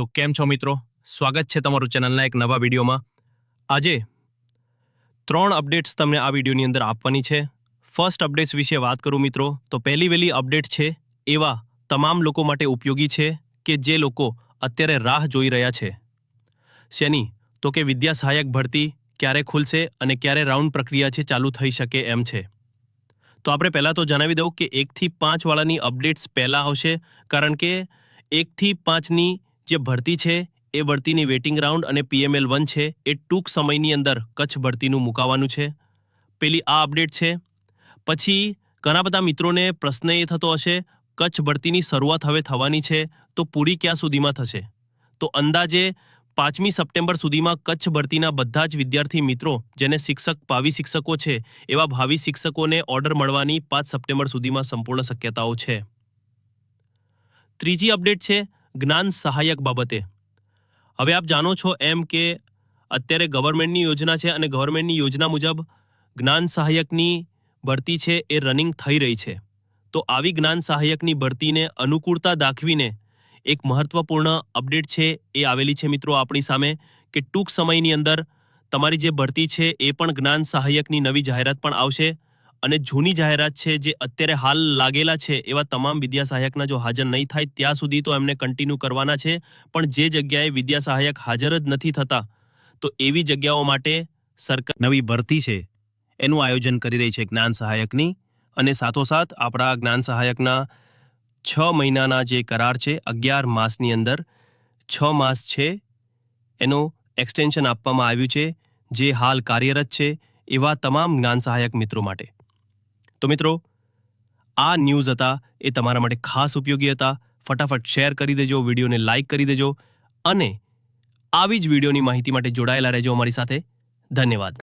તો કેમ છો મિત્રો, સ્વાગત છે તમારું ચેનલના એક નવા વિડીયોમાં। આજે 3 અપડેટ્સ તમને આ વિડીયોની અંદર આપવાની છે। ફર્સ્ટ અપડેટ્સ વિશે વાત કરું મિત્રો તો પહેલી વહેલી અપડેટ છે એવા તમામ લોકો માટે ઉપયોગી છે કે જે લોકો અત્યારે રાહ જોઈ રહ્યા છે। શેની? તો કે વિદ્યા સહાયક ભરતી ક્યારે ખુલશે અને ક્યારે રાઉન્ડ પ્રક્રિયા છે ચાલુ થઈ શકે એમ છે। તો આપણે પહેલાં તો જણાવી દઉં કે 1 થી 5 વાળાની અપડેટ્સ પહેલાં આવશે, કારણ કે 1 થી 5ની જે ભરતી છે એ ભરતીની વેટિંગ રાઉન્ડ અને PML1 છે એ ટૂંક સમયની અંદર કચ્છ ભરતીનું મુકાવાનું છે। પેલી આ અપડેટ છે। પછી ઘણા બધા મિત્રોને પ્રશ્ન એ થતો હશે, કચ્છ ભરતીની શરૂઆત હવે થવાની છે તો પૂરી ક્યાં સુધીમાં થશે? તો અંદાજે 5મી સપ્ટેમ્બર સુધીમાં કચ્છ ભરતીના બધા જ વિદ્યાર્થી મિત્રો જેને ભાવિ શિક્ષકો છે એવા ભાવિ શિક્ષકોને ઓર્ડર મળવાની 5 સપ્ટેમ્બર સુધીમાં સંપૂર્ણ શક્યતાઓ છે। ત્રીજી અપડેટ છે જ્ઞાન સહાયક બાબતે। હવે આપ જાણો છો એમ કે અત્યારે ગવર્મેન્ટની યોજના છે અને ગવર્મેન્ટની યોજના મુજબ જ્ઞાન સહાયકની ભરતી છે એ રનિંગ થઈ રહી છે। તો આવી જ્ઞાન સહાયકની ભરતીને અનુકૂળતા દાખવીને એક મહત્વપૂર્ણ અપડેટ છે એ આવેલી છે મિત્રો આપણી સામે, કે ટૂંક સમયની અંદર તમારી જે ભરતી છે એ પણ જ્ઞાન સહાયકની નવી જાહેરાત પણ આવશે અને જૂની જાહેરાત છે જે અત્યારે હાલ લાગેલા છે એવા તમામ વિદ્યા સહાયકના જો હાજર નહીં થાય ત્યાં સુધી તો એમને કન્ટિન્યુ કરવાના છે। પણ જે જગ્યાએ વિદ્યા સહાયક હાજર જ નથી થતા તો એવી જગ્યાઓ માટે સરકાર નવી ભરતી છે એનું આયોજન કરી રહી છે જ્ઞાન સહાયકની। અને સાથોસાથ આપણા જ્ઞાન સહાયકના 6 મહિનાના જે કરાર છે 11 માસની અંદર 6 માસ છે એનું એક્સટેન્શન આપવામાં આવ્યું છે જે હાલ કાર્યરત છે એવા તમામ જ્ઞાન સહાયક મિત્રો માટે। તો મિત્રો આ ન્યૂઝ હતા એ તમારા માટે ખાસ ઉપયોગી હતા। ફટાફટ શેર કરી દેજો, વિડીયોને લાઇક કરી દેજો અને આવી જ વિડીયોની માહિતી માટે જોડાયેલા રહેજો અમારી સાથે। ધન્યવાદ।